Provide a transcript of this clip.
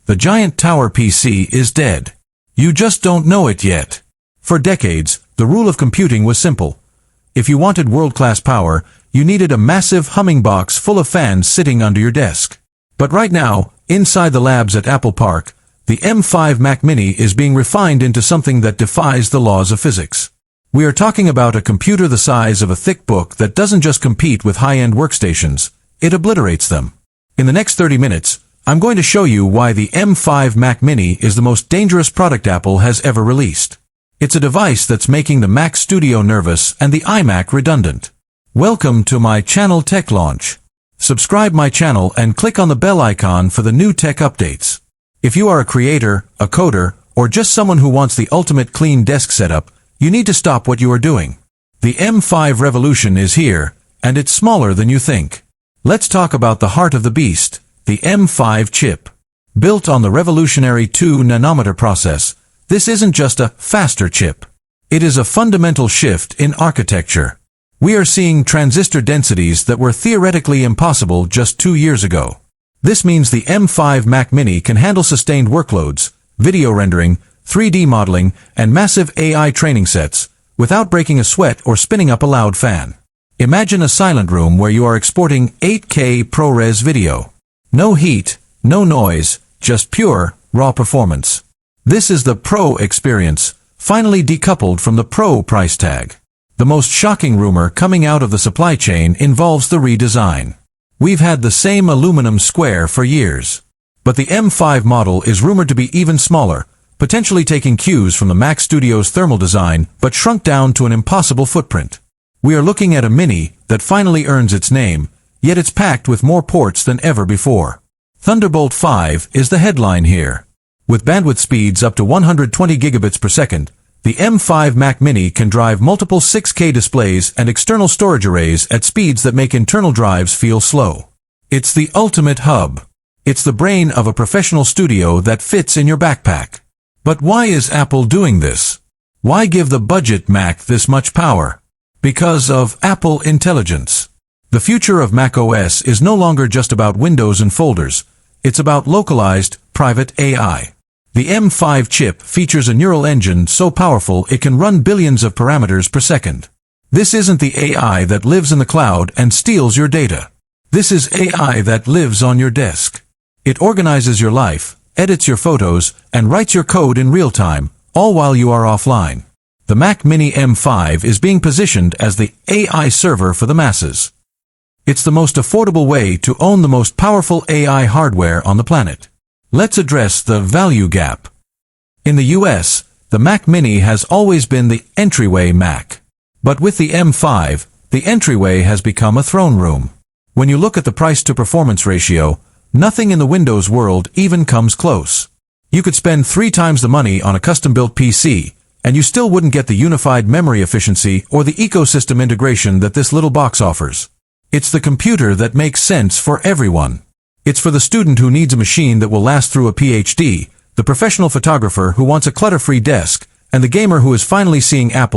The giant tower PC is dead. You just don't know it yet. For decades, the rule of computing was simple. If you wanted world-class power, you needed a massive humming box full of fans sitting under your desk. But right now, inside the labs at Apple Park, the M5 Mac Mini is being refined into something that defies the laws of physics. We are talking about a computer the size of a thick book that doesn't just compete with high-end workstations, it obliterates them. In the next 30 minutes, I'm going to show you why the M5 Mac Mini is the most dangerous product Apple has ever released. It's a device that's making the Mac Studio nervous and the iMac redundant. Welcome to my channel Tech Launch. Subscribe my channel and click on the bell icon for the new tech updates. If you are a creator, a coder, or just someone who wants the ultimate clean desk setup, you need to stop what you are doing. The M5 revolution is here, and it's smaller than you think. Let's talk about the heart of the beast, the M5 chip. Built on the revolutionary 2-nanometer process, this isn't just a faster chip. It is a fundamental shift in architecture. We are seeing transistor densities that were theoretically impossible just 2 years ago. This means the M5 Mac Mini can handle sustained workloads, video rendering, 3D modeling, and massive AI training sets, without breaking a sweat or spinning up a loud fan. Imagine a silent room where you are exporting 8K ProRes video. No heat, no noise, just pure, raw performance. This is the Pro experience, finally decoupled from the Pro price tag. The most shocking rumor coming out of the supply chain involves the redesign. We've had the same aluminum square for years. But the M5 model is rumored to be even smaller, potentially taking cues from the Mac Studio's thermal design, but shrunk down to an impossible footprint. We are looking at a Mini that finally earns its name, yet it's packed with more ports than ever before. Thunderbolt 5 is the headline here. With bandwidth speeds up to 120 gigabits per second, the M5 Mac Mini can drive multiple 6K displays and external storage arrays at speeds that make internal drives feel slow. It's the ultimate hub. It's the brain of a professional studio that fits in your backpack. But why is Apple doing this? Why give the budget Mac this much power? Because of Apple Intelligence. The future of macOS is no longer just about Windows and folders. It's about localized, private AI. The M5 chip features a neural engine so powerful it can run billions of parameters per second. This isn't the AI that lives in the cloud and steals your data. This is AI that lives on your desk. It organizes your life, edits your photos, and writes your code in real time, all while you are offline. The Mac Mini M5 is being positioned as the AI server for the masses. It's the most affordable way to own the most powerful AI hardware on the planet. Let's address the value gap. In the US, the Mac Mini has always been the entryway Mac. But with the M5, the entryway has become a throne room. When you look at the price-to-performance ratio, nothing in the Windows world even comes close. You could spend 3 times the money on a custom-built PC, and you still wouldn't get the unified memory efficiency or the ecosystem integration that this little box offers. It's the computer that makes sense for everyone. It's for the student who needs a machine that will last through a PhD, the professional photographer who wants a clutter-free desk, and the gamer who is finally seeing Apple